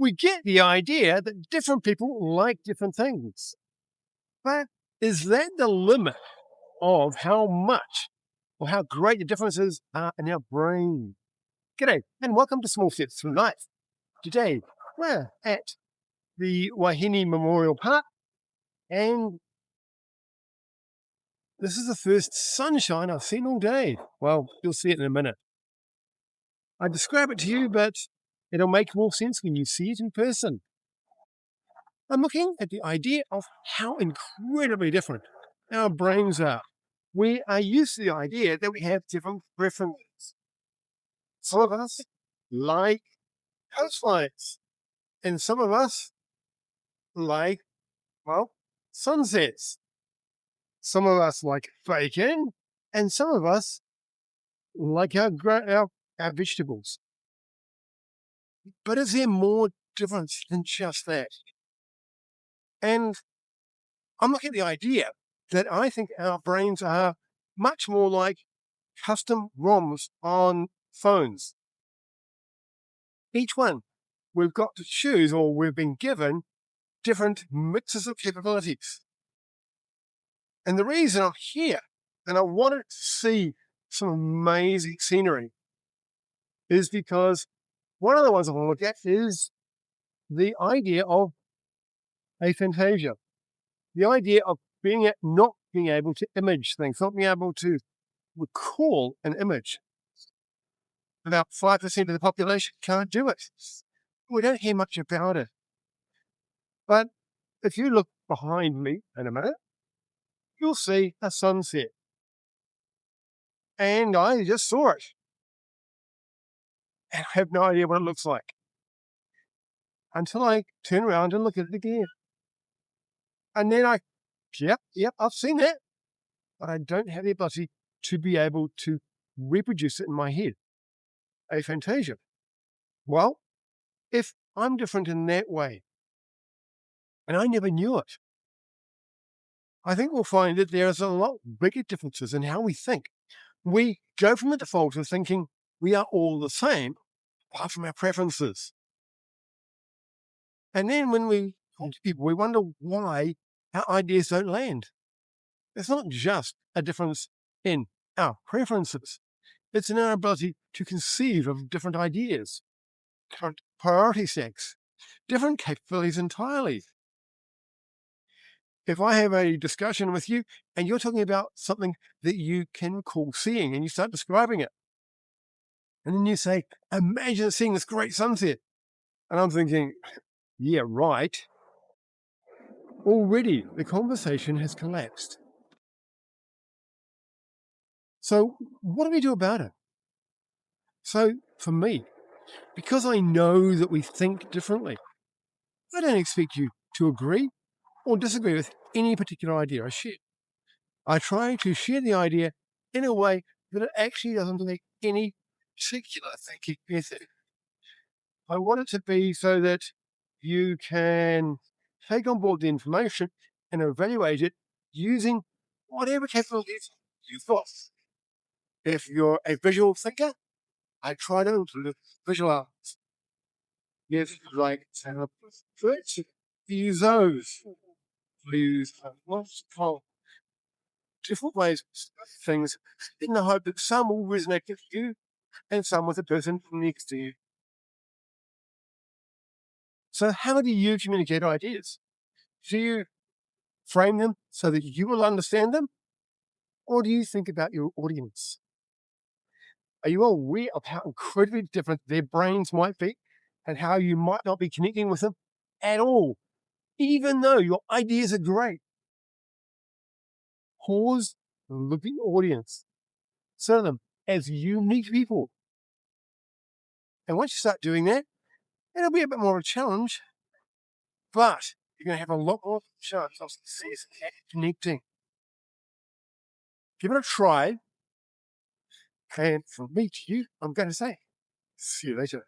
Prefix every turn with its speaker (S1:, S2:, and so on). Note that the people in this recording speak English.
S1: we get the idea that different people like different things. But is that the limit of how much or how great the differences are in our brain? G'day, and welcome to Small Steps Through Life. Today, we're at the Wahine Memorial Park, and this is the first sunshine I've seen all day. Well, you'll see it in a minute. I describe it to you, but it'll make more sense when you see it in person. I'm looking at the idea of how incredibly different our brains are. We are used to the idea that we have different preferences. Some of us like coastlines, and some of us like, well, sunsets. Some of us like bacon, and some of us like our vegetables. But is there more difference than just that? And I'm looking at the idea that I think our brains are much more like custom ROMs on phones. Each one, we've got to choose, or we've been given, different mixes of capabilities. And the reason I'm here, and I wanted to see some amazing scenery, is because one of the ones I want to look at is the idea of aphantasia. The idea of not being able to image things, not being able to recall an image. About 5% of the population can't do it. We don't hear much about it. But if you look behind me in a minute, you'll see a sunset. And I just saw it. And I have no idea what it looks like until I turn around and look at it again. And then yep, I've seen that. But I don't have the ability to be able to reproduce it in my head. Aphantasia. Well, if I'm different in that way, and I never knew it, I think we'll find that there's a lot bigger differences in how we think. We go from the default of thinking we are all the same, apart from our preferences. And then when we talk to people, we wonder why our ideas don't land. It's not just a difference in our preferences. It's in our ability to conceive of different ideas, different priority sets, different capabilities entirely. If I have a discussion with you and you're talking about something that you can recall seeing and you start describing it, and then you say, imagine seeing this great sunset. And I'm thinking, yeah, right. Already the conversation has collapsed. So what do we do about it? So for me, because I know that we think differently, I don't expect you to agree or disagree with any particular idea I share. I try to share the idea in a way that it actually doesn't take any particular thinking method. I want it to be so that you can take on board the information and evaluate it using whatever capabilities you've got. If you're a visual thinker, I try to visualize. Yes, like use those. Use lots of different ways of things in the hope that some will resonate with you and some with the person next to you. So how do you communicate ideas? Do you frame them so that you will understand them? Or do you think about your audience? Are you aware of how incredibly different their brains might be and how you might not be connecting with them at all, even though your ideas are great? Pause and look at your audience. See them as unique people. And once you start doing that, it'll be a bit more of a challenge, but you're going to have a lot more chance of success at connecting. Give it a try. And from me to you, I'm going to say, see you later.